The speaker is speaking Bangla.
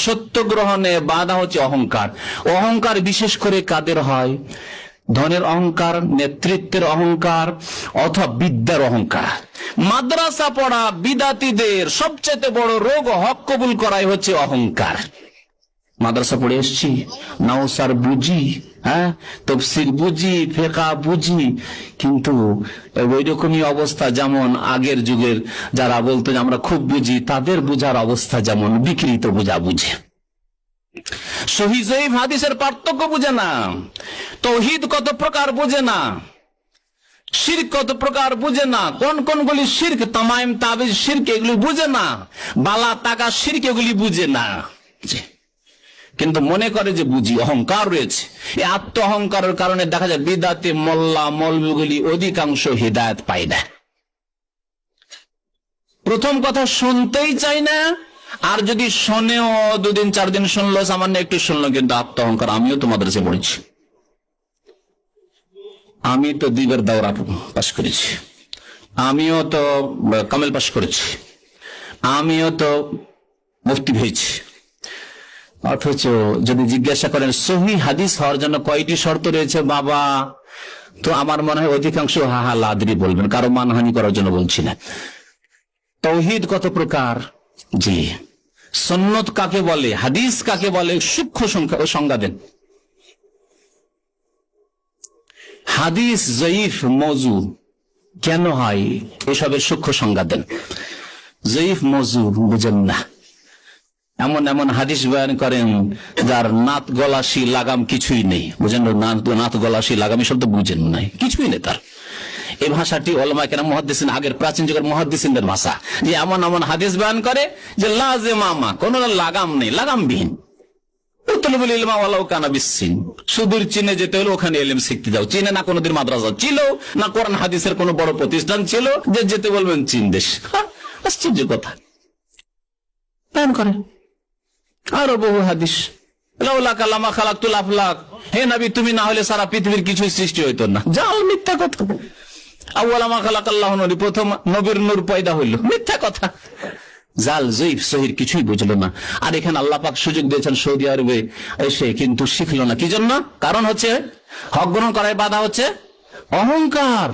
সত্য গ্রহণে বাধা হচ্ছে অহংকার। অহংকার বিশেষ করে কাদের হয়? ধনের অহংকার, নেতৃত্বের অহংকার, অথবা বিদ্যার অহংকার। মাদ্রাসা পড়া বিদাতীদের সবচেয়ে বড় রোগ হক কবুল করাই হচ্ছে অহংকার। মাদ্রাসা পড়ে এসছি, নাওসার বুঝি, হ্যাঁ, তাফসীর বুঝি, ফিকহ বুঝি, কিন্তু ওই রকমই অবস্থা যেমন আগের যুগের যারা বলতো যে আমরা খুব বুঝি, তাদের বুঝার অবস্থা যেমন বিকৃত বুঝা বুঝে। সহিহ জয়ীফ হাদিসের পার্থক্য বুঝে না, তাওহীদ কত প্রকার বুঝে না, শিরক কত প্রকার বুঝে না, কোন কোনগুলি শিরক, তামাইম তাবিজ শিরক এগুলি বুঝে না, বালা টাকা শিরক এগুলি বুঝে না, কিন্তু মনে করে যে বুঝি। অহংকার রয়েছে। এই আত্ম অহংকারের কারণে দেখা যায় বিদাতে মোল্লা মৌলভীগুলি অধিকাংশ হিদায়াত পায় না। প্রথম কথা শুনতেই চাই না, আর যদি শোনেও 2 দিন 4 দিন শুনলো, সামান্য একটু শুনলো, কিন্তু আত্ম অহংকার। আমিও তো মাদ্রাসে পড়েছি, আমি তো 2 বার দাওরা পাশ করেছি, আমিও তো কামেল পাশ করেছি, আমিও তো মুফতি হয়েছি। অথচ যদি জিজ্ঞাসা করেন সহিহ হাদিস হওয়ার জন্য কয়টি শর্ত রয়েছে বাবা, তো আমার মনে হয় অধিকাংশ হাহা লাদরি বলবেন, কারো মানহানি করার জন্য বলছি না। তাওহীদ কত প্রকার, জি। সুন্নত কাকে বলে, হাদিস কাকে বলে, সূক্ষ্ম সংজ্ঞা দেন। হাদিস জয়ীফ মওযু কেন হয়, এসবের সূক্ষ্ম সংজ্ঞা দেন। জয়ীফ মওযু বুঝেন না, এমন এমন হাদিস বয়ান করেন যার নাত গলাশি লাগাম কিছুই নেই, বুঝেন? নাত গলাশি লাগাম এসব তো বুঝেন নাই, কিছুই নেই তার। এই ভাষাটি ওলামায়ে কেরাম মুহাদ্দিসিন, আগের প্রাচীন যুগের মুহাদ্দিসিনদের ভাষা, যে এমন এমন হাদিস বয়ান করে যে লাযিমামা, কোনো লাগাম নেই, লাগামবিহীন। উতলুবুল ইলমা ওয়ালাউ কানা বিসসিন, সুদূর চীনে যেতে হলে ওখানে ইলম শিখতে যাও। চীনে না কোনোদিন মাদ্রাসা ছিল, না কোরআন হাদিসের কোনো বড় প্রতিষ্ঠান ছিল যে যেতে বলবেন চীন দেশ। আশ্চর্য কথা বয়ান করে। আরো বহু হাদিস, লাউলা কালামা খালাকতুল আফলাক, হে নবী তুমি না হলে সারা পৃথিবীর কিছুই সৃষ্টি হইতো না। জাল, মিথ্যা কথা। আউয়ালামা খালাকাল্লাহু নূর, প্রথম নবীর নূর পয়দা হইল, মিথ্যা কথা। জাল, জয়ীফ, সহিহ কিছুই বুঝলো না। আর এখানে আল্লাহ পাক সুযোগ দিয়েছেন সৌদি আরবে এসে, কিন্তু শিখলো না। কি জন্য? কারণ হচ্ছে হক গ্রহণ করায় বাধা হচ্ছে অহংকার।